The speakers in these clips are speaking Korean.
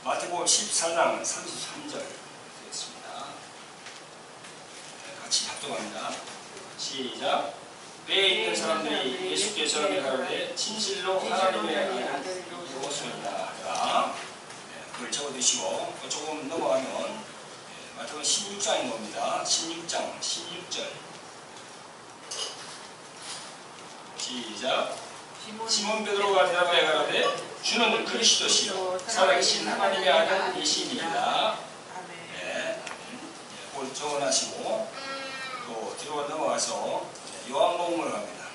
마태복음 14장 33절 되겠습니다. 같이 합독합니다. 시작. 배에 있는 사람들이 예수께서 가로되 진실로 하나님의 아들이 오소이다 하라. 그걸 적어두시고 조금 넘어가면 마태복음 16장인 겁니다. 16장 16절 시작. 시몬 베드로가 대답하여 가로되 주는 그리스도시요 살아계신 하나님의 아들이시니이다. 네, 그걸 적어놔시고 또 뒤로 넘어가서 요한복음을 갑니다.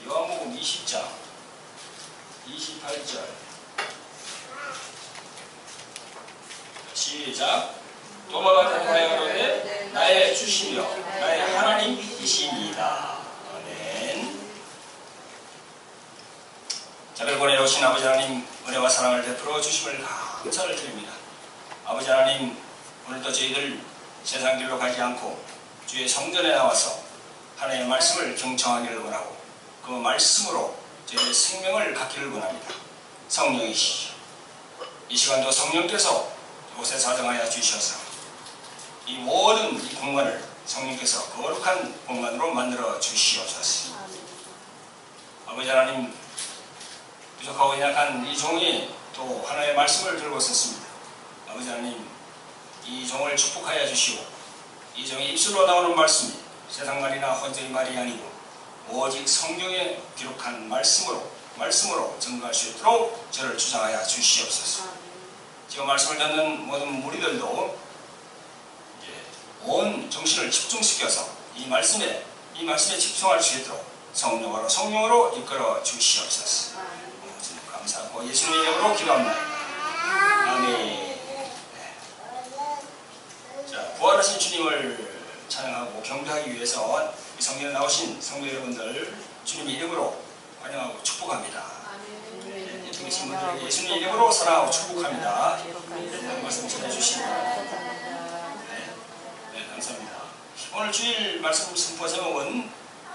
요한복음 20장 28절 시작. 도마가 대답하여 가로되 나의 주시며 나의 하나님이시니이다. 아멘. 저를 보내오신 아버지 하나님, 은혜와 사랑을 베풀어 주심을 감사를 드립니다. 아버지 하나님, 오늘도 저희들 세상 길로 가지 않고 주의 성전에 나와서 하나님의 말씀을 경청하기를 원하고 그 말씀으로 저희의 생명을 갖기를 원합니다. 성령이시죠. 이 시간도 성령께서 이곳에 자정하여 주셔서 이 모든 이 공간을 성령께서 거룩한 공간으로 만들어 주시옵소서. 아버지 하나님, 부족하고 연약한 이 종이 또 하나님의 말씀을 들고 섰습니다. 아버지 하나님, 이 종을 축복하여 주시고 이 종의 입술로 나오는 말씀이 세상 말이나 혼자의 말이 아니고 오직 성경에 기록한 말씀으로 증거할 수 있도록 저를 주장하여 주시옵소서. 지금 말씀을 듣는 모든 무리들도 온 정신을 집중시켜서 이 말씀에 집중할 수 있도록 성령으로 이끌어 주시옵소서. 감사하고 예수님의 이름으로 기도합니다. 아멘. 자, 부활하신 주님을 찬양하고 경배하기 위해서 이 성경에 나오신 성도 여러분들 주님의 이름으로 환영하고 축복합니다. 여기 계신 분들에게 예수님의 이름으로 사랑하고 축복합니다. 말씀 전해주시기 바랍니다. 네, 감사합니다. 오늘 주일 말씀 선포 제목은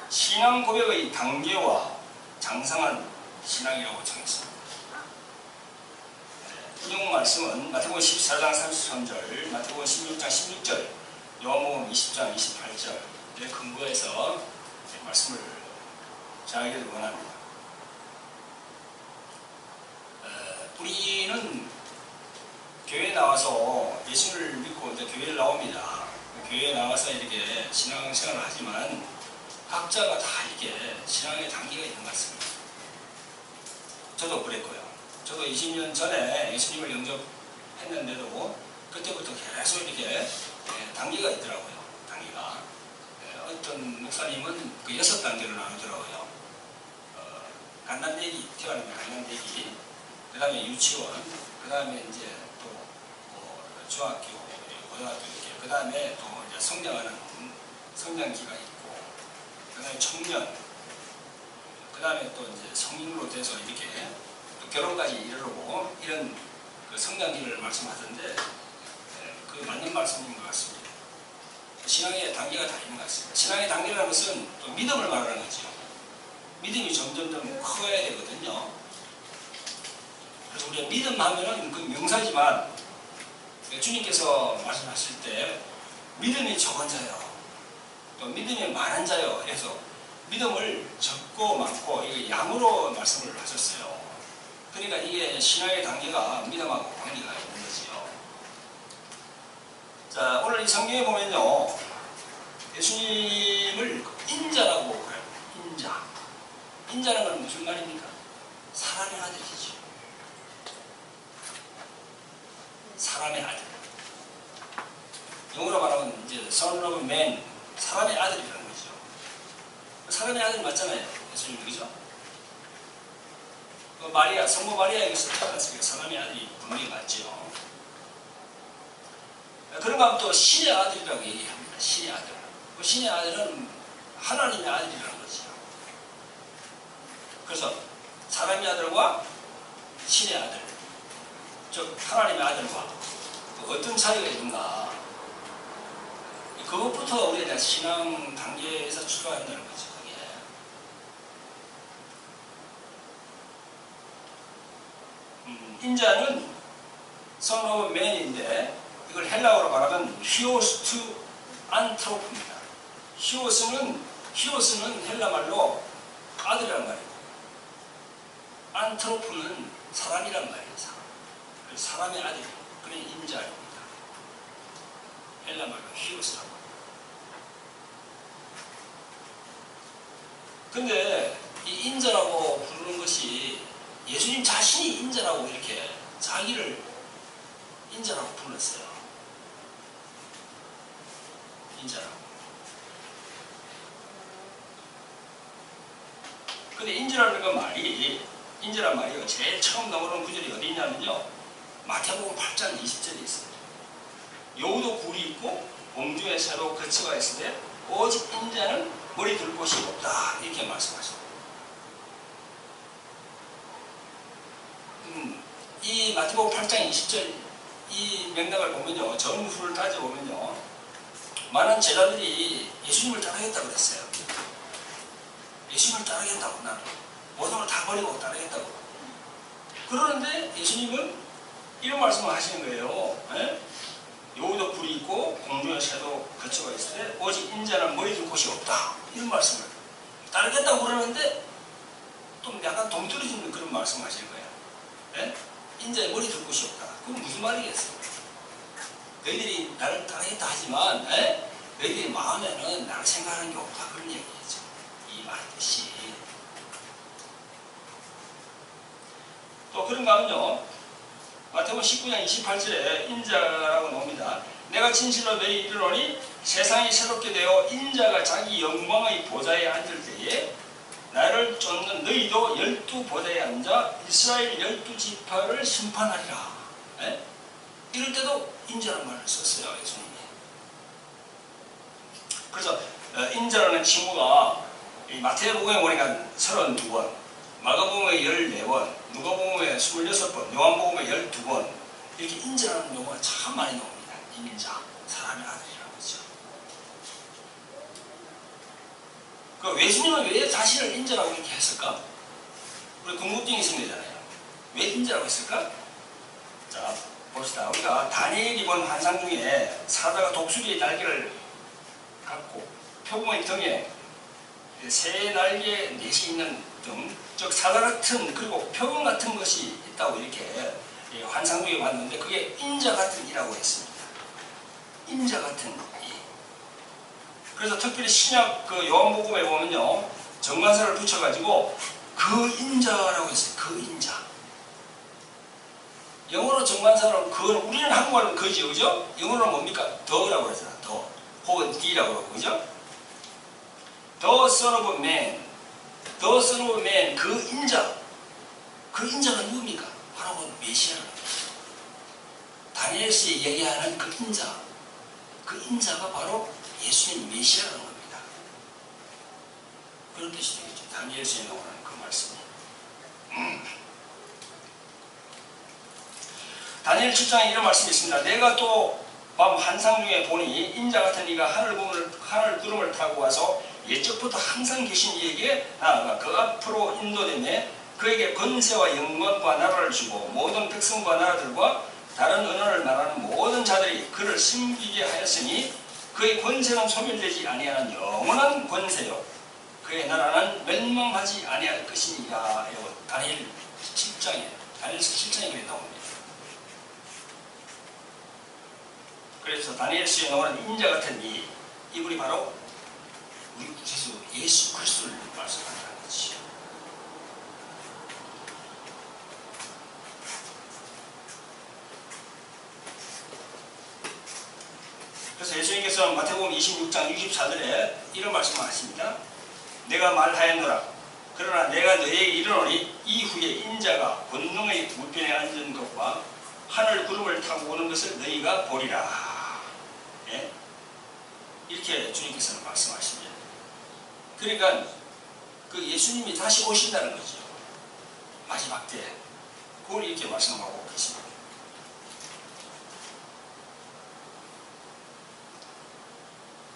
신앙 고백의 단계와 장성한 신앙이라고 정했습니다. 인용 말씀은 마태복음 14장 33절, 마태복음 16장 16절, 요한복음 20장 28절에 근거해서 말씀을 전하기를 원합니다. 우리는 교회에 나와서 예수를 믿고 이제 교회를 나옵니다. 교회에 나와서 이렇게 신앙생활을 하지만 각자가 다 이렇게 신앙의 단계가 있는 것 같습니다. 저도 그랬고요. 저도 20년 전에 예수님을 영접했는데도 그때부터 계속 이렇게 단계가 있더라고요. 단계가. 어떤 목사님은 그 6단계로 나누더라고요. 갓난아기, 태어나면 갓난아기, 그 다음에 유치원, 그 다음에 이제 또 중학교, 고등학교 이렇게, 그 다음에 또 이제 성장하는 성장기가 있고, 그 다음에 청년, 그 다음에 또 이제 성인으로 돼서 이렇게 또 결혼까지 이르고 이런 그 성장기를 말씀하던데 그 맞는 말씀인 것 같습니다. 신앙의 단계가 다 있는 것 같습니다. 신앙의 단계라는 것은 또 믿음을 말하는 거죠. 믿음이 점점 커야 되거든요. 그래서 우리가 믿음 하면은 그 명사지만 주님께서 말씀하실 때 믿음이 적은 자요, 또 믿음이 많은 자요 해서 믿음을 적고 많고 이게 양으로 말씀을 하셨어요. 그러니까 이게 신앙의 단계가 믿음하고 관계가 있는 거지요. 자, 오늘 이 성경에 보면요, 예수님을 인자라고 그래요. 인자. 인자라는 건 무슨 말입니까? 사람의 아들이죠. 사람의 아들. 영어로 말하면 이제 son of man, 사람의 아들이라는 거죠. 사람의 아들 맞잖아요, 예수님, 그죠? 그 마리아, 성모 마리아에게서 태어났으니까 사람의 아들이 분명히 맞죠. 그런가 하면 또 신의 아들이라고 얘기합니다. 신의 아들. 그 신의 아들은 하나님의 아들이라는 거죠. 그래서 사람의 아들과 신의 아들, 즉 하나님의 아들과 어떤 차이가 있는가, 그것부터 우리에 대한 신앙 단계에서 출발한다는 거죠. 그게. 인자는 son of man인데 이걸 헬라어로 말하면 히오스 투 안트로프입니다. 히오스는 헬라 말로 아들이란 말이고 안트로프는 사람이란 말이에요. 사람의 아들, 그런 인자입니다. 헬라 말로 히오스라고. 근데 이 인자라고 부르는 것이 예수님 자신이 인자라고 이렇게 자기를 인자라고 불렀어요. 인자라고. 근데 인자라는 건 인자란 말이요. 제일 처음 나오는 구절이 어디 있냐면요. 마태복음 8장 20절에 있습니다. 여우도 굴이 있고 공중에 새로 거처가 있을 때 오직 인자는 머리 둘 곳이 없다. 이렇게 말씀하십니다. 이 마태복음 8장 20절 이 맥락을 보면요. 전후를 따져보면요. 많은 제자들이 예수님을 따르겠다고 그랬어요. 예수님을 따르겠다고 나는 모든 걸 다 버리고 따르겠다고. 그러는데 예수님은 이런 말씀을 하시는 거예요. 에? 여우도 굴이 있고 공중에 새도 거처가 있을 때 오직 인자는 머리 둘 곳이 없다. 이런 말씀을 따르겠다고 그러는데 또 약간 동떨어지는 그런 말씀을 하시는 거예요. 에? 인자의 머리 둘 곳이 없다. 그건 무슨 말이겠어요? 너희들이 나를 따르겠다 하지만 너희들이 마음에는 나를 생각하는 게 없다. 그런 얘기겠죠. 이 말 뜻이. 또 그런가 하면요. 마태복음 19장 28절에 인자라고 나옵니다. 내가 진실로 너희 이르노니 세상이 새롭게 되어 인자가 자기 영광의 보좌에 앉을 때에 나를 쫓는 너희도 12보좌에 앉아 이스라엘 12지파를 심판하리라. 에? 이럴 때도 인자라는 말을 썼어요. 예수님이. 그래서 인자라는 칭호가 마태복음에 보니까 32번, 마가복음에 14번, 누가복음에 26번, 요한복음에 12번 이렇게 인자라는 용어가 참 많이 나옵니다. 인자, 사람의 아들이라고 하죠. 그 예수님은 왜 자신을 인자라고 이렇게 했을까? 우리 궁금증이 생기잖아요. 왜 인자라고 했을까? 자, 봅시다. 우리가 다니엘이 본 환상 중에 사자가 독수리의 날개를 갖고 표범의 등에 새 날개 넷이 있는 등, 즉 사자 같은 그리고 표범 같은 것이 있다고 이렇게 환상 중에 봤는데 그게 인자 같은 이라고 했습니다. 인자 같은 이. 그래서 특별히 신약 그 요한복음에 보면요. 정관사를 붙여가지고 그 인자라고 했어요. 그 인자. 영어로 정관사는 그, 우리는 한국말은 그죠, 그죠? 영어로는 뭡니까? 더라고 하잖아. 더. 혹은 D라고 하고, 그죠? The Son of Man. The Son of Man. 그 인자. 그 인자가 누굽니까? 바로 그 메시아라는 거죠. 다니엘서에 얘기하는 그 인자. 그 인자가 바로 예수님 메시아라는 겁니다. 그런 뜻이 되겠죠. 다니엘서에 나오는 그 말씀이. 다니엘 7장에 이런 말씀이 있습니다. 내가 또 밤 환상 중에 보니 인자 같은 이가 하늘 구름을 타고 와서 옛적부터 항상 계신 이에게 나아가 그 앞으로 인도되매 그에게 권세와 영광과 나라를 주고 모든 백성과 나라들과 다른 언어를 말하는 모든 자들이 그를 섬기게 하였으니 그의 권세는 소멸되지 아니하는 영원한 권세요 그의 나라는 멸망하지 아니할 것이니라. 다니엘 7장에 다니엘서 7장에 나옵니다. 그래서 다니엘서에 나오는 인자 같은 이분이 바로 우리 구세주 예수 그리스도를 말씀한다는 것이죠. 그래서 예수님께서 마태복음 26장 64절에 이런 말씀을 하십니다. 내가 말하였노라. 그러나 내가 너희에게 이르노니 이후에 인자가 권능의 우편에 앉은 것과 하늘 구름을 타고 오는 것을 너희가 보리라. 예? 이렇게 주님께서는 말씀하십니다. 그러니까 그 예수님이 다시 오신다는 거죠. 마지막 때. 그걸 이렇게 말씀하고 계십니다.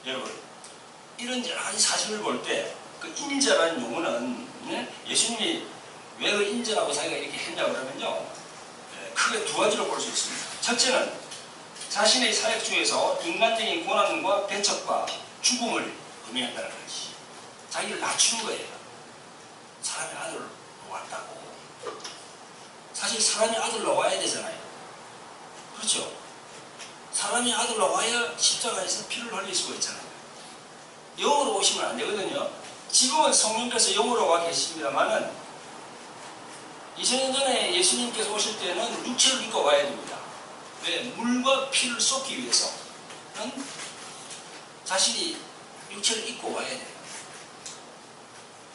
여러분, 이런 여러 가지 사실을 볼 때 그 인자라는 용어는 예수님이 왜 그 인자라고 자기가 이렇게 했냐고 그러면요. 크게 두 가지로 볼 수 있습니다. 첫째는 자신의 사역 중에서 인간적인 고난과 배척과 죽음을 의미한다는 거지. 자기를 낮추는 거예요. 사람의 아들로 왔다고. 사실 사람의 아들로 와야 되잖아요. 그렇죠? 사람의 아들로 와야 십자가에서 피를 흘릴 수가 있잖아요. 영으로 오시면 안 되거든요. 지금은 성령께서 영으로 와 계십니다만은 2000년 전에 예수님께서 오실 때는 육체를 입고 와야 됩니다. 왜? 물과 피를 쏟기 위해서는 자신이 육체를 입고 와야 돼요.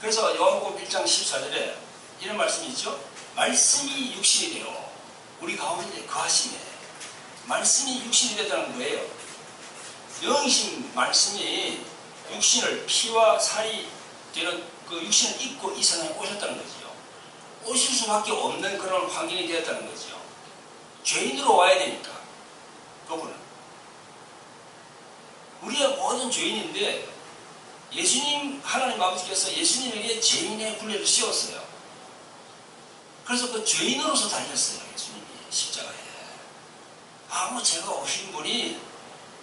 그래서 요한복음 1장 14절에 이런 말씀이 있죠. 말씀이 육신이 되어 우리 가운데 거하시네. 말씀이 육신이 되다는 거예요. 영이신 말씀이 육신을 피와 살이 되는 그 육신을 입고 이 세상에 오셨다는 거지요. 오실 수밖에 없는 그런 환경이 되었다는 거지요. 죄인으로 와야 되니까. 그분은 우리가 모든 죄인인데 예수님 하나님 아버지께서 예수님에게 죄인의 굴레를 씌웠어요. 그래서 그 죄인으로서 달렸어요. 예수님이 십자가에. 아무 죄가 없으신 분이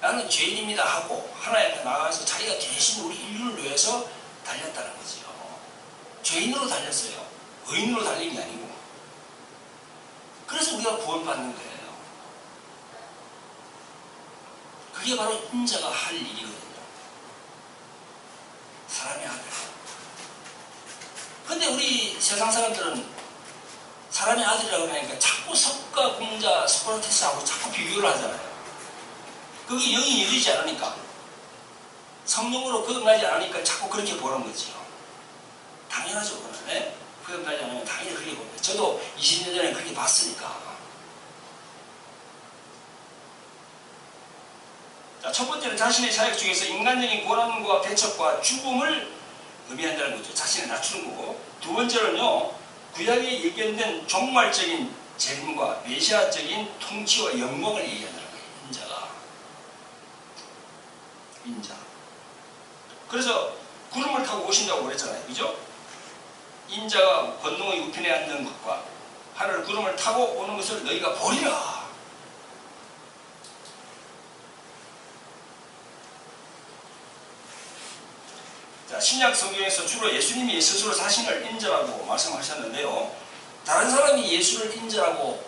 나는 죄인입니다 하고 하나님 앞에 나가서 자기가 대신 우리 인류를 위해서 달렸다는 거지요. 죄인으로 달렸어요. 의인으로 달린 게 아니고. 그래서 우리가 구원받는 거예요. 그게 바로 인자가 할 일이거든요. 사람의 아들. 근데 우리 세상 사람들은 사람의 아들이라고 하니까 자꾸 석가, 공자, 소크라테스하고 자꾸 비교를 하잖아요. 그게 영이 열리지 않으니까, 성령으로 거듭나지 않으니까 자꾸 그렇게 보는 거죠. 당연하죠, 그거는. 네? 거듭나지 않으면 당연히 그렇게 봅니다. 저도 20년 전에 그렇게 봤으니까. 자, 첫 번째는 자신의 사역 중에서 인간적인 고난과 배척과 죽음을 의미한다는 거죠. 자신을 낮추는 거고. 두 번째는요, 구약에 예견된 종말적인 재림과 메시아적인 통치와 영광을 얘기한다는 거예요. 인자. 그래서 구름을 타고 오신다고 그랬잖아요. 그죠? 인자가 권능의 우편에 앉는 것과 하늘 구름을 타고 오는 것을 너희가 보리라. 자, 신약 성경에서 주로 예수님이 스스로 자신을 인자라고 말씀하셨는데요. 다른 사람이 예수를 인자라고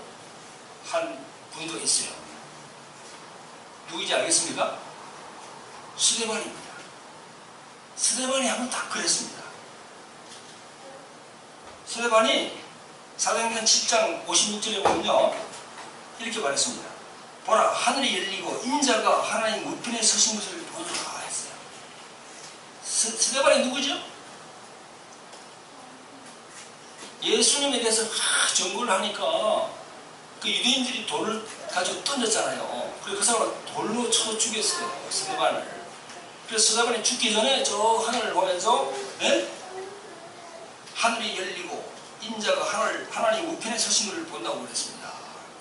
한 분도 있어요. 누구인지 알겠습니까? 스데반입니다. 스데반이 한번 딱 그랬습니다. 스데반이 사도행전 7장 56절에 보면요, 이렇게 말했습니다. 보라, 하늘이 열리고 인자가 하나님 우편에 서신 것을 보노라 했어요. 스데반이 누구죠? 예수님에 대해서 전거를 하니까 그 유대인들이 돌을 가지고 던졌잖아요. 그래서 그 사람을 돌로 쳐 죽였어요. 스데반을. 그래서 스데반이 죽기 전에 저 하늘을 보면서 하늘이 열리고 인자가 하나님 우편에 서신 것을 본다고 그랬습니다.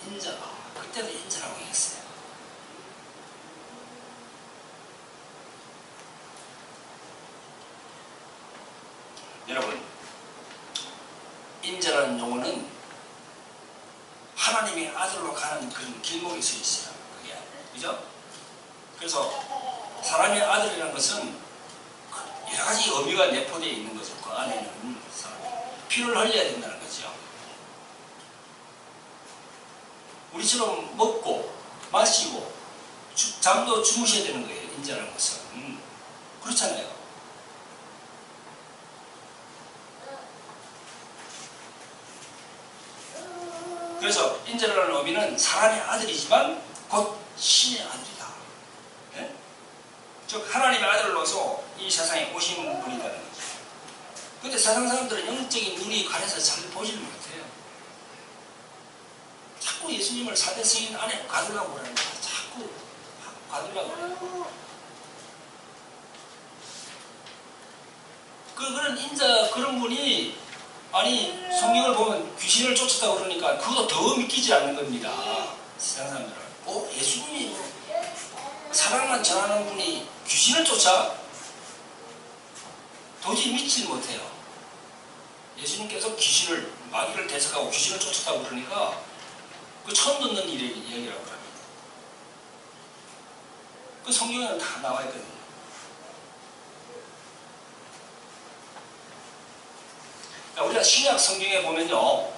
인자가. 그때도 인자라고 했어요. 여러분, 인자라는 용어는 하나님의 아들로 가는 그런 길목에 서 있어요. 그게. 그죠? 그래서 사람의 아들이라는 것은 여러 가지 의미가 내포되어 있는 거죠. 그 안에는 피를 흘려야 된다는 거죠. 우리처럼 먹고 마시고 잠도 주무셔야 되는 거예요. 인자라는 것은. 그렇잖아요. 그래서 인자라는 의미는 사람의 아들이지만 곧 신의 아들이다. 네? 즉 하나님의 아들로서 이 세상에 오신 분이라는 거죠. 근데 세상 사람들은 영적인 눈이 가려서 잘 보지를 못해요. 자꾸 예수님을 사대 승인 안에 가두려고 그러는 거야. 자꾸 가두려고 그래요. 그런 인자, 그런 분이, 아니, 성경을 보면 귀신을 쫓았다고 그러니까 그거 더 믿기지 않는 겁니다. 세상 사람들은. 예수님이 사랑만 전하는 분이 귀신을 쫓아? 도저히 믿지 못해요. 예수님께서 마귀를 대적하고 귀신을 쫓았다고 그러니까 그 처음 듣는 이야기라고 합니다. 그 성경에는 다 나와 있거든요. 그러니까 우리가 신약 성경에 보면요,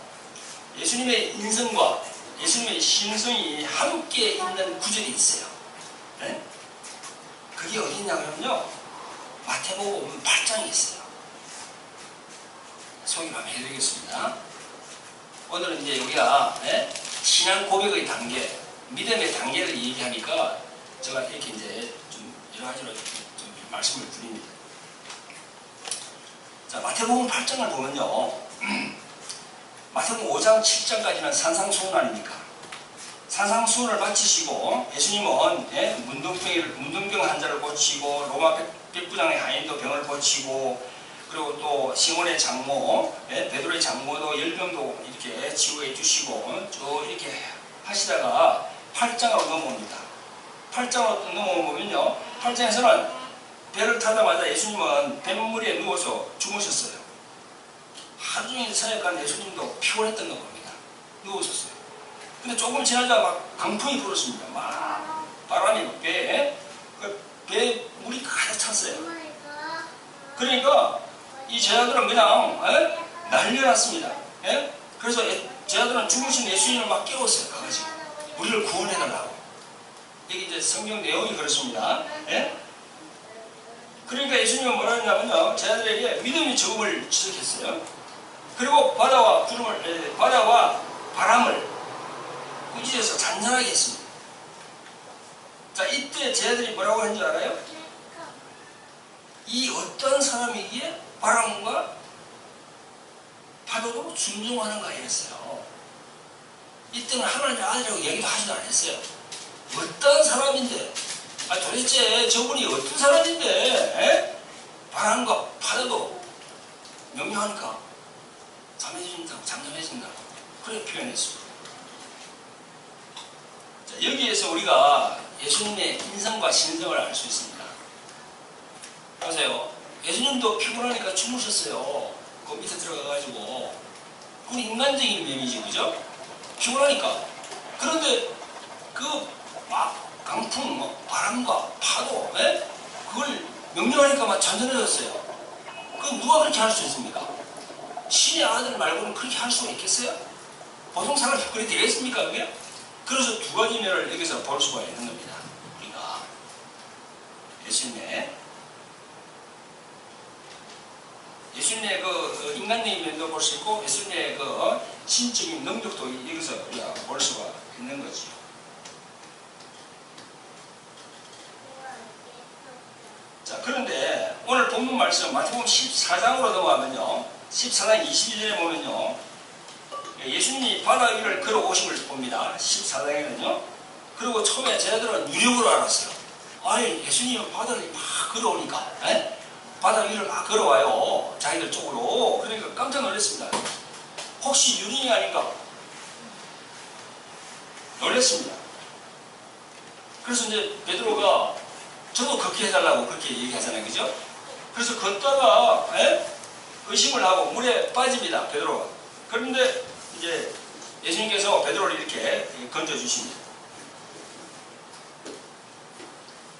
예수님의 인성과 예수님의 신성이 함께 있는 구절이 있어요. 네? 그게 어디 있냐면요, 마태복음 8장에 있어요. 소개를 한번 해드리겠습니다. 오늘은 이제 우리가 신앙 고백의 단계, 믿음의 단계를 얘기하니까 제가 이렇게 이제 좀 여러 가지로 좀 말씀을 드립니다. 자, 마태복음 8장을 보면요, 마태복음 5장 7장까지는 산상수훈 아닙니까? 산상수훈을 마치시고 예수님은 문둥병 환자를 고치고 로마 백부장의 하인도 병을 고치고, 그리고 또 시몬의 장모, 베드로의 장모도 10병도 이렇게 치유해 주시고 쭉 이렇게 하시다가 8장으로 넘어옵니다. 8장으로 넘어오면요, 8장에서는 배를 타자마자 예수님은 뱃물에 누워서 주무셨어요. 하루 종일 사역한 예수님도 피곤했던 겁니다. 누우셨어요. 근데 조금 지나자 막 강풍이 불었습니다. 막 바람이 배에 물이 가득 찼어요. 그러니까 이 제자들은 그냥 난리났습니다. 그래서 제자들은 주무신 예수님을 막 깨웠어요. 가가지고 우리를 구원해달라고. 이게 이제 성경 내용이 그렇습니다. 그러니까 예수님은 뭐라 했냐면요, 제자들에게 믿음의 적음을 지적했어요. 그리고 바다와 바람을 꾸짖어서 잔잔하게 했습니다. 자, 이때 제자들이 뭐라고 했는 줄 알아요? 이 어떤 사람이기에 바람과 파도로 순종하는가 이랬어요. 이때는 하나님의 아들이라고 얘기도 하지도 않았어요. 어떤 사람인데, 도대체 저분이 어떤 사람인데 바람과 파도도 명령하니까 잠잠해진다고 그렇게 표현했습니다. 자, 여기에서 우리가 예수님의 인성과 신성을 알 수 있습니다. 보세요. 예수님도 피곤하니까 주무셨어요. 그 밑에 들어가가지고. 그건 인간적인 면이지, 그죠? 피곤하니까. 그런데 막 강풍, 바람과 파도, 그걸 명령하니까 막 잔잔해졌어요. 그건 누가 그렇게 할 수 있습니까? 신의 아들 말고는 그렇게 할 수가 있겠어요? 보통 사람이 그렇게 되겠습니까, 그게? 그래서 두 가지 면을 여기서 볼 수가 있는 겁니다. 우리가 예수님의 그 인간적인 면도 볼 수 있고 예수님의 그 신적인 능력도 여기서 우리가 볼 수가 있는 거죠. 자, 그런데 오늘 본문 말씀 마태복음 14장으로 넘어가면요, 14장 21절에 보면요, 예수님이 바다 위를 걸어오심을 봅니다. 14장에는요. 그리고 처음에 제자들은 유력으로 알았어요. 아니, 예수님은 바다를 막 걸어오니까, 바다 위를 막 걸어와요. 자기들 쪽으로. 그러니까 깜짝 놀랐습니다. 혹시 유령이 아닌가? 놀랐습니다. 그래서 이제 베드로가 저도 걷게 해달라고 그렇게 얘기하잖아요. 그죠? 그래서 걷다가 의심을 하고 물에 빠집니다. 베드로가. 그런데 이제 예수님께서 베드로를 이렇게 건져주십니다.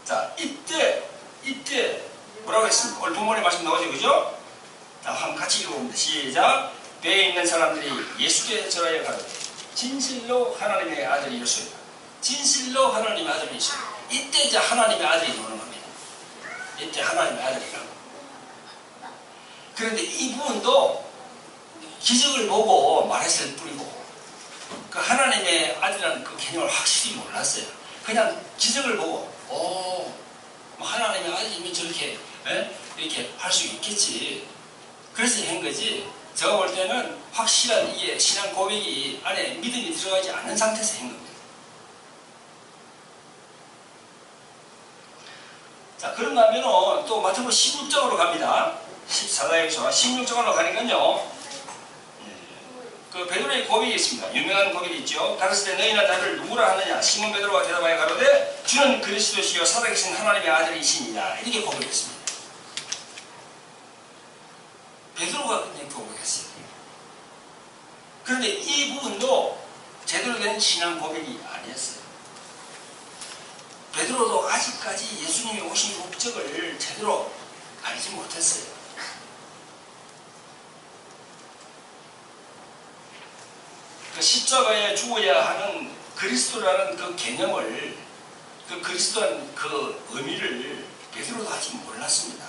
자, 이때 뭐라고 했습니까? 오늘 본문의 말씀 나오죠, 그죠? 자, 한번 같이 읽어봅니다. 시작. 배에 있는 사람들이 예수께 절하여 가로되 진실로 하나님의 아들이시오다. 진실로 하나님의 아들이시오다. 이때 이제 하나님의 아들이 나오는 겁니다. 이때 하나님의 아들이라고. 그런데 이 부분도 기적을 보고 말했을 뿐이고 그 하나님의 아들이라는 그 개념을 확실히 몰랐어요. 그냥 기적을 보고 뭐 하나님의 아들이면 저렇게 이렇게 할 수 있겠지. 그래서 한 거지. 제가 볼 때는 확실한 이게 신앙 고백이 안에 믿음이 들어가지 않은 상태에서 한 겁니다. 자, 그런가 하면은 또 마태복음 16장으로 갑니다. 14장에서 16장으로 가니까요. 그 베드로의 고백이 있습니다. 유명한 고백이 있죠. 가르치되 너희는 나를 누구라 하느냐? 시몬 베드로가 대답하여 가로되 주는 그리스도시요 살아계신 하나님의 아들이시니라. 이렇게 고백했습니다. 베드로가 그냥 고백했어요. 그런데 이 부분도 제대로 된 신앙 고백이 아니었어요. 베드로도 아직까지 예수님이 오신 목적을 제대로 알지 못했어요. 그 십자가에 죽어야 하는 그리스도라는 그 개념을, 그 그리스도라는 그 의미를 베드로도 아직 몰랐습니다.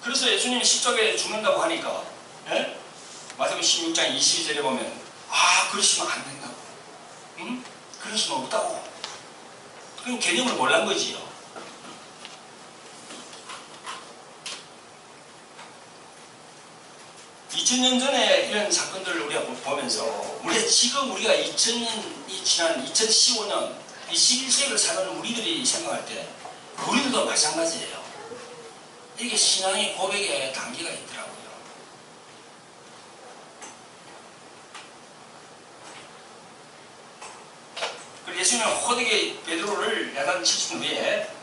그래서 예수님이 십자가에 죽는다고 하니까, 예? 마태복음 16장 22절에 보면, 아, 그러시면 안 된다고. 응? 그러시면 없다고. 그건 개념을 몰란 거지요. (2000년) 전에 이런 사건들을 우리가 보면서, 우리가 2000년이 지난 2015년, 이 11세기를 사는 우리들이 생각할 때, 우리들도 마찬가지예요. 이게 신앙의 고백의 단계가 있더라고요. 그리고 예수님은 호되게 베드로를 야단치신 후에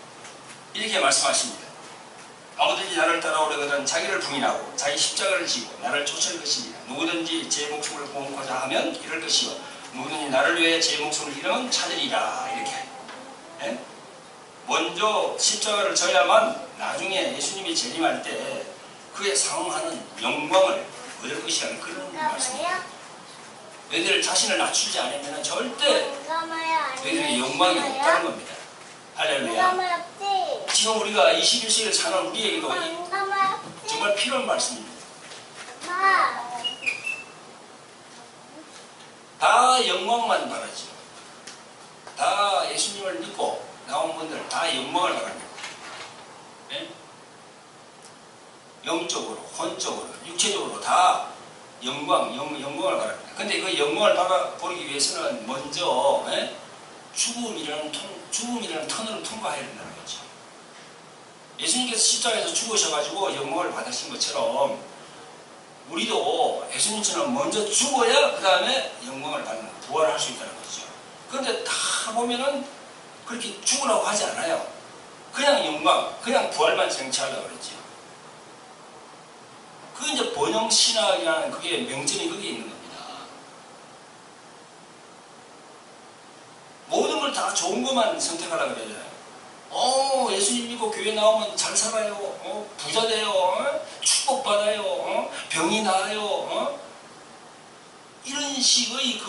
이렇게 말씀하십니다. 아무든지 나를 따라오려거든 자기를 부인하고 자기 십자가를 지고 나를 쫓을 것입니다. 누구든지 제 목숨을 구원하고자 하면 이럴 것이요 누구든지 나를 위해 제 목숨을 잃으면 찾으리라. 이렇게. 예? 먼저 십자가를 져야만 나중에 예수님이 재림할 때 그에 상응하는 영광을 얻을 것이라는 그런 말씀입니다. 너희들 자신을 낮추지 않으면 절대 너희들의 영광이 없다는 겁니다. 할렐루야. 지금 우리가 21세기를 사는 우리에게도 정말 필요한 말씀입니다. 다 영광만 바라죠. 다 예수님을 믿고 나온 분들 다 영광을 바랍니다. 네? 영적으로, 혼적으로, 육체적으로 다 영광을 바랍니다. 근데 그 영광을 바라보기 위해서는 먼저 죽음이라는 터널을 통과해야 된다는 거죠. 예수님께서 십자가에서 죽으셔가지고 영광을 받으신 것처럼 우리도 예수님처럼 먼저 죽어야 그 다음에 영광을 받는, 부활할 수 있다는 거죠. 그런데 다 보면은 그렇게 죽으라고 하지 않아요. 그냥 영광, 그냥 부활만 쟁취하려고 그랬죠. 그게 이제 번영신학이라는 그게 명점이 거기에 있는 겁니다. 모든 걸 다 좋은 것만 선택하려고 그러잖아요. 예수님 믿고 교회 나오면 잘 살아요. 부자 돼요. 축복받아요. 병이 나아요. 이런 식의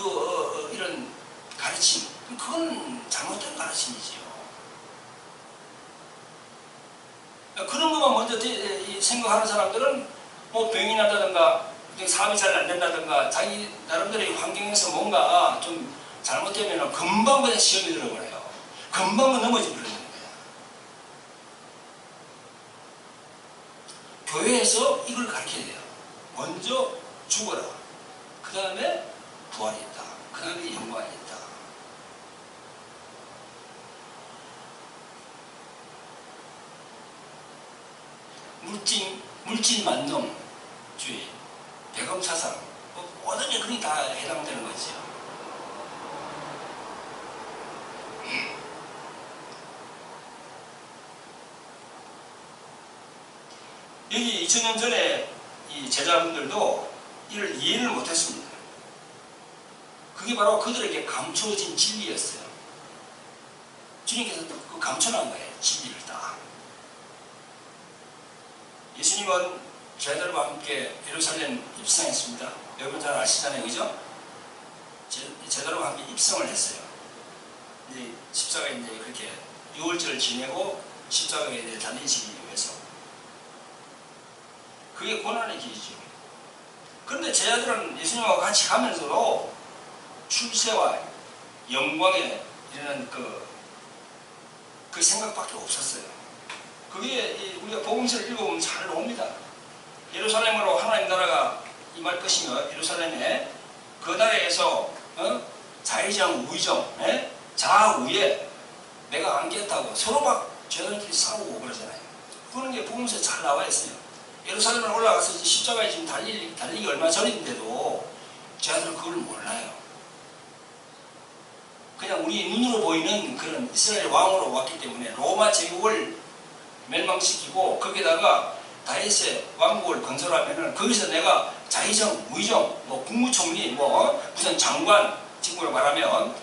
이런 가르침. 그건 잘못된 가르침이지요. 그런 것만 먼저 생각하는 사람들은 병이 난다든가 사업이 잘 안 된다든가 자기 나름대로의 환경에서 뭔가 좀 잘못되면 금방 그냥 시험이 들어버려요. 금방 넘어져 버리는 거예요. 교회에서 이걸 가르쳐야 돼요. 먼저 죽어라. 그 다음에 부활이 있다. 그 다음에 영광이 있다. 물질만능주의, 배경사상, 모든 게 그게 다 해당되는 거죠. 여기 2000년 전에 이 제자분들도 이를 이해를 못했습니다. 그게 바로 그들에게 감추어진 진리였어요. 주님께서 그 감춰놓은 거예요. 진리를 다. 예수님은 제자들과 함께 예루살렘 입성했습니다. 여러분 잘 아시잖아요. 그죠? 제자들과 함께 입성을 했어요. 이제 십자가에 이제 그렇게 6월절을 지내고 십자가에 이제 달리시기 위해서. 그게 고난의 길이죠. 그런데 제자들은 예수님과 같이 가면서도 출세와 영광에 이르는 그 생각밖에 없었어요. 그게 우리가 복음서를 읽어보면 잘 나옵니다. 예루살렘으로 하나님 나라가 임할 것이며 예루살렘에 그 나라에서 좌의정 우의정 좌우에 내가 안겠다고 서로 막 죄들끼리 싸우고 그러잖아요. 그런 게 복음서에 잘 나와 있어요. 예루살렘을 올라가서 십자가에 지금 달리기 얼마 전인데도 죄들은 그걸 몰라요. 그냥 우리 눈으로 보이는 그런 이스라엘 왕으로 왔기 때문에 로마 제국을 멸망시키고 거기다가 다윗의 왕국을 건설하면은 거기서 내가 자의정, 무의정, 뭐 국무총리, 뭐 무슨 장관, 지금으로 말하면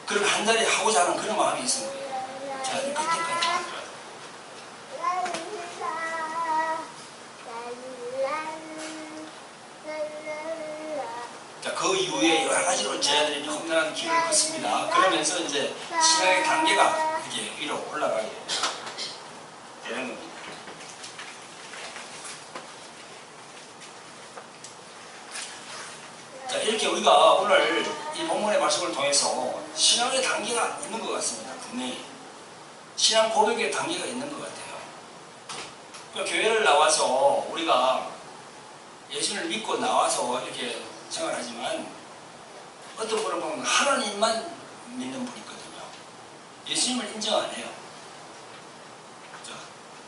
그걸 한 자리 하고자 하는 그런 마음이 있는 거예요. 자, 그때까지 하더라도. 자, 그 이후에 여러 가지로 제자들이 험난한 길을 걷습니다. 그러면서 이제 신앙의 단계가 이렇게 위로 올라가게 되는 겁니다. 자, 이렇게 우리가 오늘 이 본문의 말씀을 통해서 신앙의 단계가 있는 것 같습니다. 분명히 신앙 고백의 단계가 있는 것 같아요. 그러니까 교회를 나와서 우리가 예수를 믿고 나와서 이렇게 생활하지만 어떤 분을 보면 하나님만 믿는 분이 있거든요. 예수님을 인정 안 해요. 자,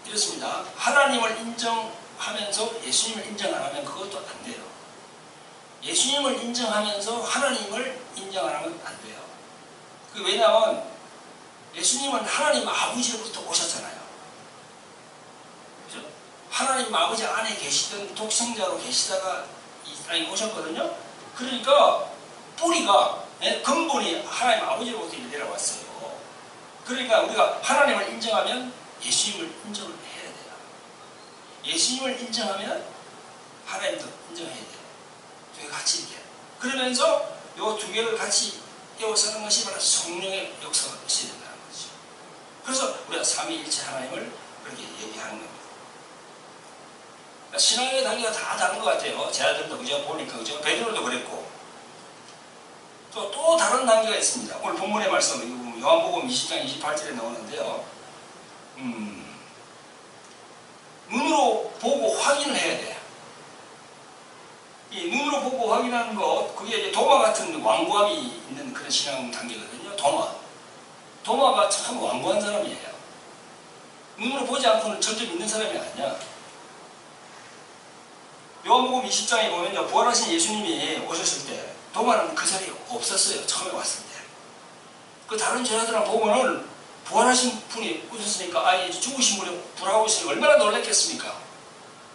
이렇습니다. 하나님을 인정하면서 예수님을 인정 안 하면 그것도 안 돼요. 예수님을 인정하면서 하나님을 인정 안 하면 안 돼요. 왜냐하면 예수님은 하나님 아버지로부터 오셨잖아요. 그죠? 하나님 아버지 안에 계시던 독생자로 계시다가 이 땅에 오셨거든요. 그러니까 뿌리가, 근본이 하나님 아버지로부터 내려왔어요. 그러니까 우리가 하나님을 인정하면 예수님을 인정을 해야 돼요. 예수님을 인정하면 하나님도 인정해야 돼요. 같이 이렇게. 그러면서 이 두 개를 같이 이어서는 것이 바로 성령의 역사가 있어야 된다는 거죠. 그래서 우리가 삼위일체 하나님을 그렇게 얘기하는 겁니다. 그러니까 신앙의 단계가 다 다른 것 같아요. 제자들도 그저 보니까 그죠. 베드로도 그랬고. 또 다른 단계가 있습니다. 오늘 본문의 말씀, 요한복음 20장 28절에 나오는데요. 눈으로 보고 확인을 해야 돼요. 이 눈으로 보고 확인하는 것, 그게 이제 도마 같은 완고함이 있는 그런 신앙 단계거든요. 도마가 참 완고한 사람이에요. 눈으로 보지 않고는 절대 믿는 사람이 아니야. 요한복음 20장에 보면요, 부활하신 예수님이 오셨을 때 도마는 그 자리에 없었어요. 처음에 왔을 때. 그 다른 제자들을 보면은 부활하신 분이 오셨으니까 아예 죽으신 분이 부활하고 있으니 얼마나 놀랐겠습니까?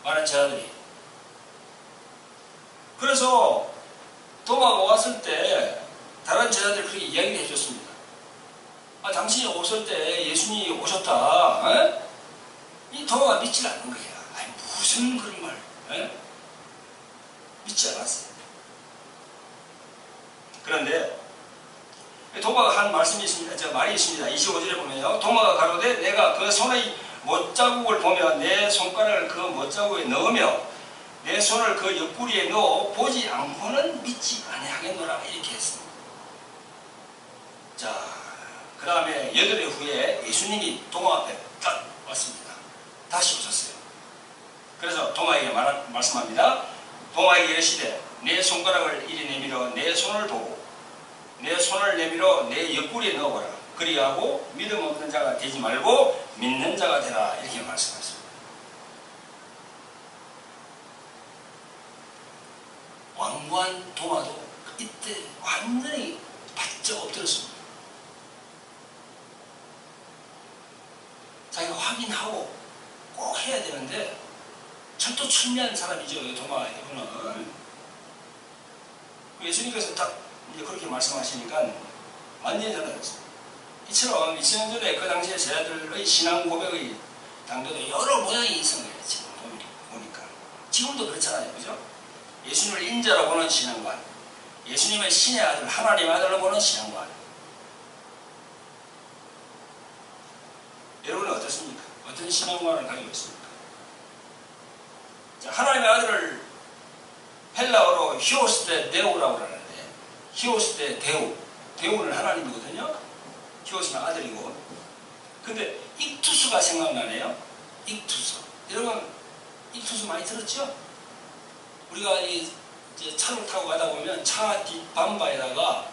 많은 제자들이. 그래서 도마가 왔을 때 다른 제자들이 그렇게 이야기를 해줬습니다. 당신이 오실 때 예수님이 오셨다. 이 도마가 믿질 않는 거야. 무슨 그런 말. 믿지 않았어요. 그런데 도마가 한 말씀이 있습니다. 말이 있습니다. 25절에 보면요. 도마가 가로되 내가 그 손의 못자국을 보며 내 손가락을 그 못자국에 넣으며 내 손을 그 옆구리에 넣어 보지 않고는 믿지 아니하겠노라 이렇게 했습니다. 자, 그 다음에 8일 후에 예수님이 도마 앞에 딱 왔습니다. 다시 오셨어요. 그래서 도마에게 말씀합니다. 도마에게 이르시되 내 손가락을 이리 내밀어 내 손을 보고 내 손을 내밀어 내 옆구리에 넣어보라. 그리하고 믿음 없는 자가 되지 말고 믿는 자가 되라 이렇게 말씀하셨습니다. 완고한 도마도 이때 완전히 바짝 엎드렸습니다. 자기가 확인하고 꼭 해야 되는데 철두철미한 사람이죠. 도마 이분은. 예수님께서 딱 이제 그렇게 말씀하시니까 완전히 달라졌어요. 이처럼 2000년 전에 그 당시에 제자들의 신앙 고백의 단계도 여러 모양이 있는 거예요. 지금 보니까. 지금도 그렇잖아요. 그죠? 예수님을 인자로 보는 신앙관, 예수님의 신의 아들, 하나님의 아들로 보는 신앙관. 여러분은 어떻습니까? 어떤 신앙관을 가지고 있습니까? 자, 하나님의 아들을 헬라어로 히오스테 데우라고 하는데, 히오스테 데우, 데우는 하나님이거든요. 히오스는 아들이고. 근데 익투스가 생각나네요. 익투스. 여러분 익투스 많이 들었죠? 우리가 이제 차를 타고 가다 보면 차 뒷밤바에다가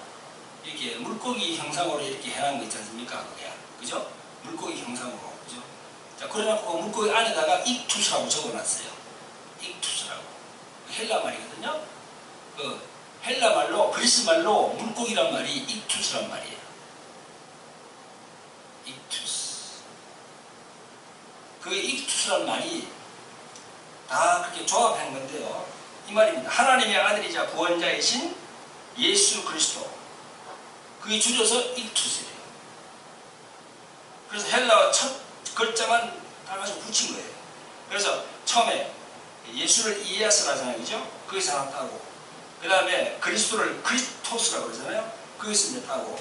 이렇게 물고기 형상으로 이렇게 해놓은 거 있지 않습니까? 그게. 그죠? 물고기 형상으로. 그죠? 자, 그래놓고 물고기 안에다가 익투스라고 적어놨어요. 익투스라고. 헬라 말이거든요. 그 헬라 말로, 그리스 말로 물고기란 말이 익투스란 말이에요. 익투스. 그 익투스란 말이 다 그렇게 조합한 건데요. 이 말입니다. 하나님의 아들이자 구원자이신 예수 그리스도. 그게 줄여서 익투스예요. 그래서 헬라어 첫 글자만 따가지고 붙인 거예요. 그래서 처음에 예수를 이에야스라 하잖아요. 그죠? 거기서 하나 따고, 그 다음에 그리스도를 크리스토스라고 그러잖아요. 거기서 이제 따고,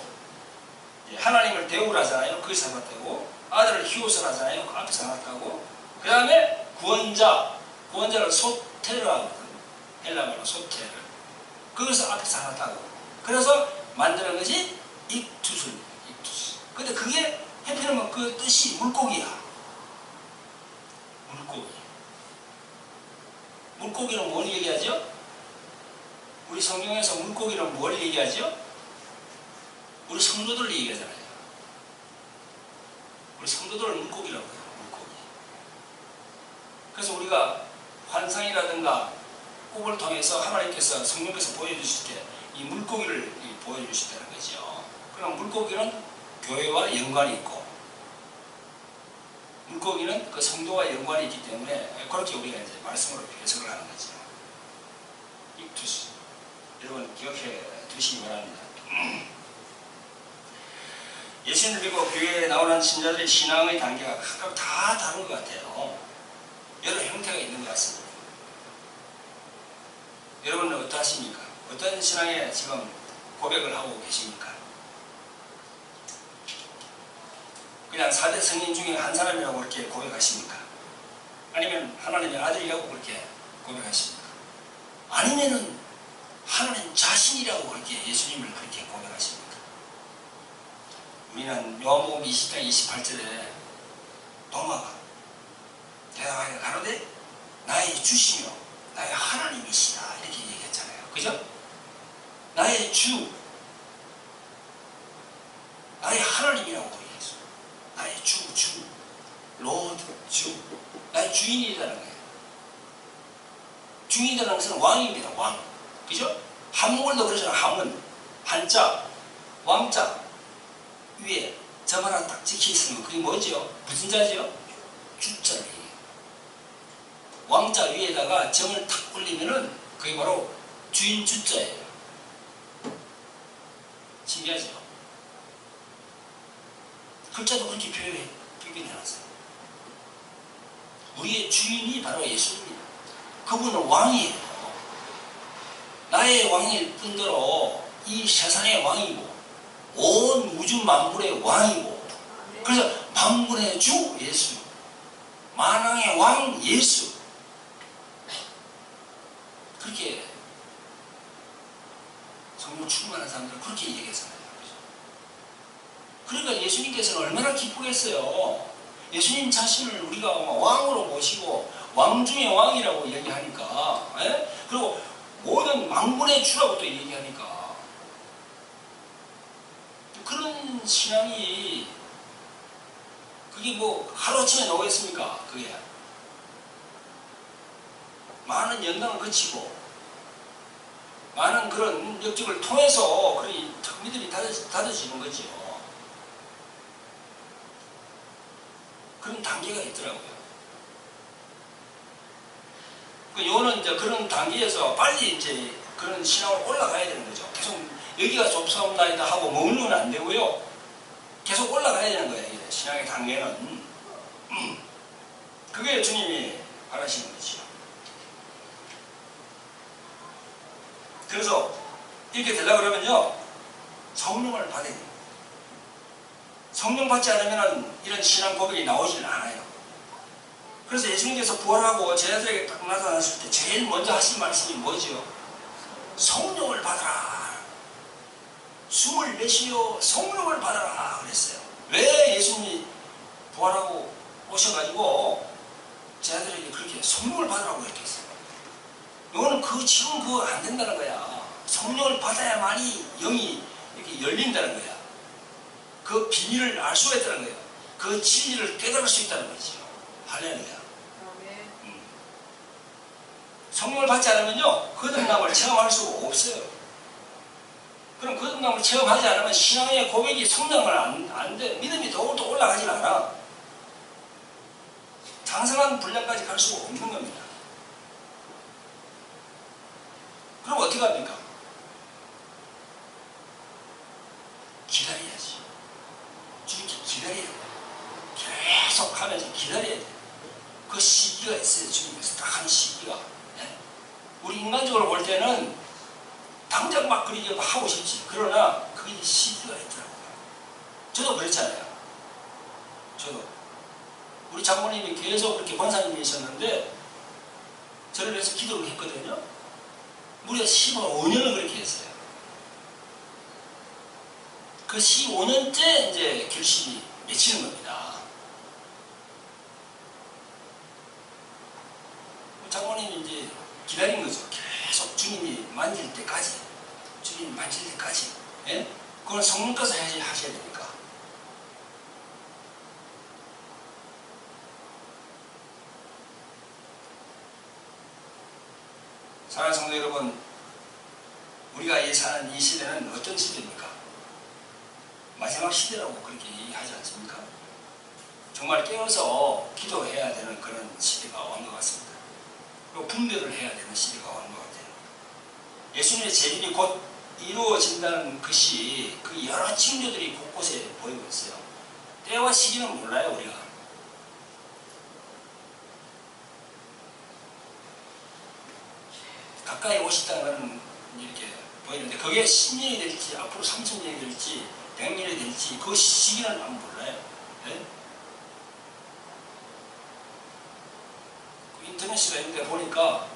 하나님을 대우라 하잖아요. 거기서 하나 따고, 아들을 히오스라 하잖아요. 그 앞에서 하나 따고, 그 다음에 구원자를 소테르라 하거든요. 헬라말로 소테르. 거기서 앞에서 하나 따고, 그래서 만드는 것이 익투스입니다. 익투스. 근데 그게 해피는 그 뜻이 물고기야. 물고기. 물고기는 뭘 얘기하죠? 우리 성경에서 물고기는 뭘 얘기하죠? 우리 성도들을 얘기하잖아요. 우리 성도들을 물고기라고 해요. 물고기. 그래서 우리가 환상이라든가 꿈을 통해서 하나님께서 성령께서 보여주실 때 이 물고기를 보여주신다는 거죠. 그럼 물고기는 교회와 연관이 있고, 물고기는 그 성도와 연관이 있기 때문에 그렇게 우리가 이제 말씀으로 해석을 하는 거죠. 익투스. 여러분 기억해 두시기 바랍니다. 예수님을 믿고 교회에 나오는 신자들의 신앙의 단계가 각각 다 다른 것 같아요. 여러 형태가 있는 것 같습니다. 여러분은 어떠하십니까? 어떤 신앙에 지금 고백을 하고 계십니까? 그냥 4대 성인 중에 한 사람이라고 그렇게 고백하십니까? 아니면 하나님의 아들이라고 그렇게 고백하십니까? 아니면은 하나님 자신이라고 그렇게 예수님을 그렇게 고백하십니까? 우리는 요한복음 20장 28절에 도마가 대답하여 가로되 나의 주시며 나의 하나님이시다 이렇게 얘기했잖아요. 그죠? 나의 주, 나의 하나님이라고 얘기했어요. 나의 주, 로드, 주. 나의 주인이라는 거예요. 주인이라는 것은 왕입니다. 왕. 그죠? 한문도 그러잖아요. 한문. 한자, 왕자 위에 점 하나 딱 찍혀있으면 그게 뭐죠? 무슨 자죠? 주자예요. 왕자 위에다가 점을 탁 올리면은 그게 바로 주인 주자예요. 신기하죠? 글자도 그렇게 표현해놨어요. 우리의 주인이 바로 예수입니다. 그분은 왕이에요. 나의 왕일 뿐더러 이 세상의 왕이고 온 우주 만물의 왕이고, 그래서 만물의 주 예수, 만왕의 왕 예수, 그렇게 성령 충만한 사람들은 그렇게 얘기했잖아요. 그러니까 예수님께서는 얼마나 기쁘겠어요. 예수님 자신을 우리가 왕으로 모시고 왕 중의 왕이라고 얘기하니까, 그리고 모든 만물의 주라고 또 얘기하니까, 그런 신앙이 그게 뭐 하루아침에 나오겠습니까? 그게 많은 연단을 거치고 많은 그런 역적을 통해서 그런 믿음이 다져지는 거죠. 그런 단계가 있더라고요. 요는 이제 그런 단계에서 빨리 이제 그런 신앙으로 올라가야 되는 거죠. 계속 여기가 좁사옵나이다 하고 머물면 안 되고요. 계속 올라가야 되는 거예요. 신앙의 단계는. 그게 주님이 바라시는 거죠. 그래서 이렇게 되려고 그러면요, 성령을 받아야 돼요. 성령 받지 않으면 이런 신앙 고백이 나오질 않아요. 그래서 예수님께서 부활하고 제자들에게 딱 나타났을 때 제일 먼저 하신 말씀이 뭐지요? 성령을 받아라. 숨을 내쉬어 성령을 받아라 그랬어요. 왜 예수님이 부활하고 오셔가지고 제자들에게 그렇게 성령을 받으라고 했겠어요? 이거는 지금 그거 안 된다는 거야. 성령을 받아야만이 영이 이렇게 열린다는 거야. 그 비밀을 알 수가 있다는 거예요. 그 진리를 깨달을 수 있다는 거죠. 할렐루야. 성령을 받지 않으면요, 거듭남을 체험할 수가 없어요. 그럼 거듭남을 체험하지 않으면 신앙의 고백이 성장을 안 돼. 믿음이 더욱더 올라가질 않아. 장성한 분량까지 갈 수가 없는 겁니다. 그럼 어떻게 합니까? 기다려야지. 주님께 기다려야 돼. 계속 하면서 기다려야 돼. 그 시기가 있어요. 주님께서 딱 하는 시기가. 네? 우리 인간적으로 볼 때는 당장 막 그리려고 하고 싶지. 그러나 그게 시기가 있더라고요. 저도 그랬잖아요. 저도. 우리 장모님이 계속 그렇게 권사님이셨는데 저를 위해서 기도를 했거든요. 무려 15년을 그렇게 했어요. 그 15년째 이제 결실이 맺히는 겁니다. 장모님이 이제 기다린 거죠. 계속 주님이 만질 때까지. 주님이 만질 때까지. 예? 그건 성령께서 하셔야 되니까. 사랑하는 성도 여러분, 우리가 사는 이 시대는 어떤 시대입니까? 마지막 시대라고 그렇게 얘기하지 않습니까? 정말 깨어서 기도해야 되는 그런 시대가 온 것 같습니다. 그리고 분별을 해야 되는 시대가 온 것 같아요. 예수님의 재림이 곧 이루어진다는 것이 그 여러 징조들이 곳곳에 보이고 있어요. 때와 시기는 몰라요, 우리가. 가까이 오시다는 건 이렇게 보이는데 그게 10년이 될지 앞으로 30년이 될지 100년이 될지 그 시기는 안 몰라요. 네? 인터넷에 있는데 보니까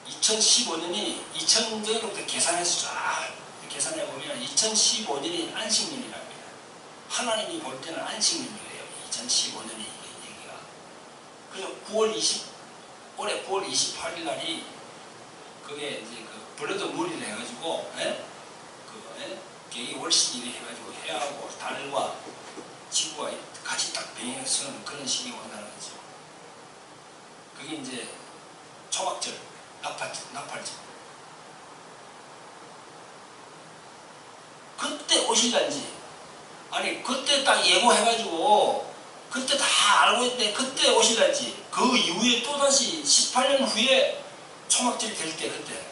2015년이 2000년부터 계산해서 쫙 계산해보면 2015년이 안식년이랍니다. 하나님이 볼 때는 안식년이에요. 2015년이 얘기가. 그래서 올해 9월 28일 날이 그게 이제 그 블러드 물이라 해가지고, 계기 월신일이 해가지고 해하고 달과 지구가 같이 딱 병행해서는 그런 시기가 온다는 거죠. 그게 이제 초막절, 나팔절. 그때 오실란지, 아니, 그때 딱 예고해가지고, 그때 다 알고 있는데, 그때 오실란지, 그 이후에 또다시 18년 후에 초막절이 될 때, 그때.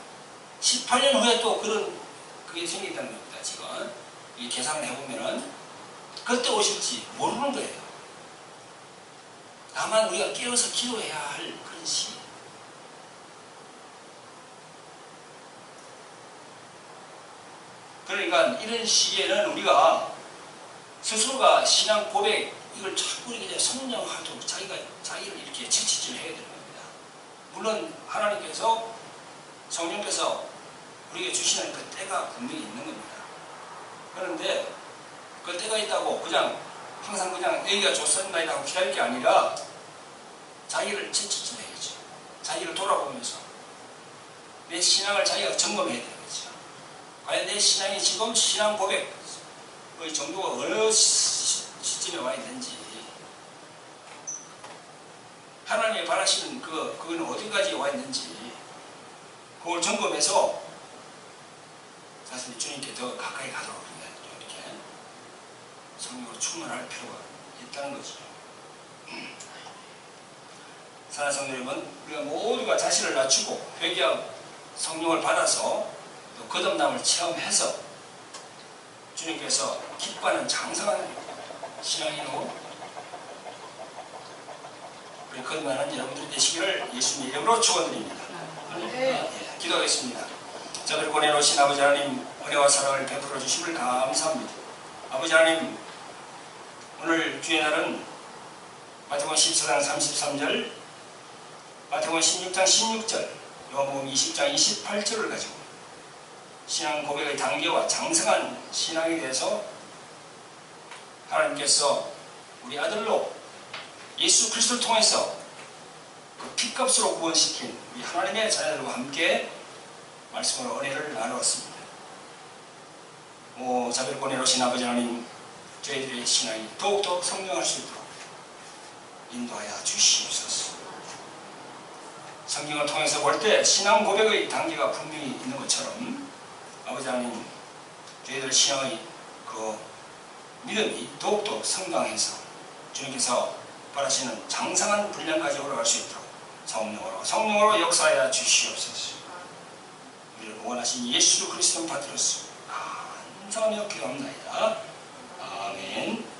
18년 후에 또 그게 생긴다는 겁니다, 지금. 이 계산을 해보면은. 그때 오실지 모르는 거예요. 다만 우리가 깨어서 기도해야 할 그런 시기. 그러니까 이런 시기에는 우리가 스스로가 신앙 고백, 이걸 자꾸 이렇게 성령하도록 자기를 이렇게 채찍질 해야 되는 겁니다. 물론 하나님께서, 성령께서 우리에게 주시는 그 때가 분명히 있는 겁니다. 그런데 그 때가 있다고 그냥 항상 그냥 여기가 좋습니다 하고 기다릴 게 아니라 자기를 채찍질 해야죠. 자기를 돌아보면서 내 신앙을 자기가 점검해야 되는 거죠. 과연 내 신앙이 지금 신앙 고백의 정도가 어느 시점에 와 있는지, 하나님이 바라시는 그거는 어디까지 와 있는지, 그걸 점검해서 사실 주님께 더 가까이 가도록 이렇게 성령으로 충만할 필요가 있다는 거죠. 사랑하는 성도 여러분, 우리가 모두가 자신을 낮추고 회개하고 성령을 받아서 또 거듭남을 체험해서 주님께서 기뻐하는 장성한 신앙인으로 우리 거듭나는 여러분들이 되시기를 예수님의 이름으로 축원드립니다. 네, 기도하겠습니다. 저를 보내놓으신 아버지 하나님, 은혜와 사랑을 베풀어 주심을 감사합니다. 아버지 하나님, 오늘 주의 날은 마태복음 14장 33절, 마태복음 16장 16절, 요한복음 20장 28절을 가지고 신앙 고백의 단계와 장성한 신앙에 대해서 하나님께서 우리 아들로 예수 그리스도를 통해서 그 피값으로 구원시킨 우리 하나님의 자녀들과 함께 말씀으로 은혜를 나누었습니다. 자비롭고 은혜로우신 아버지 하나님, 저희들의 신앙이 더욱더 성장할 수 있도록 인도하여 주시옵소서. 성경을 통해서 볼 때 신앙 고백의 단계가 분명히 있는 것처럼 아버지 하나님, 저희들 신앙의 그 믿음이 더욱더 성장해서 주님께서 바라시는 장성한 분량까지 올라갈 수 있도록 성령으로 역사하여 주시옵소서. 영원하신 예수 그리스도 받들었소. 감사하며 기도합나이다. 아멘.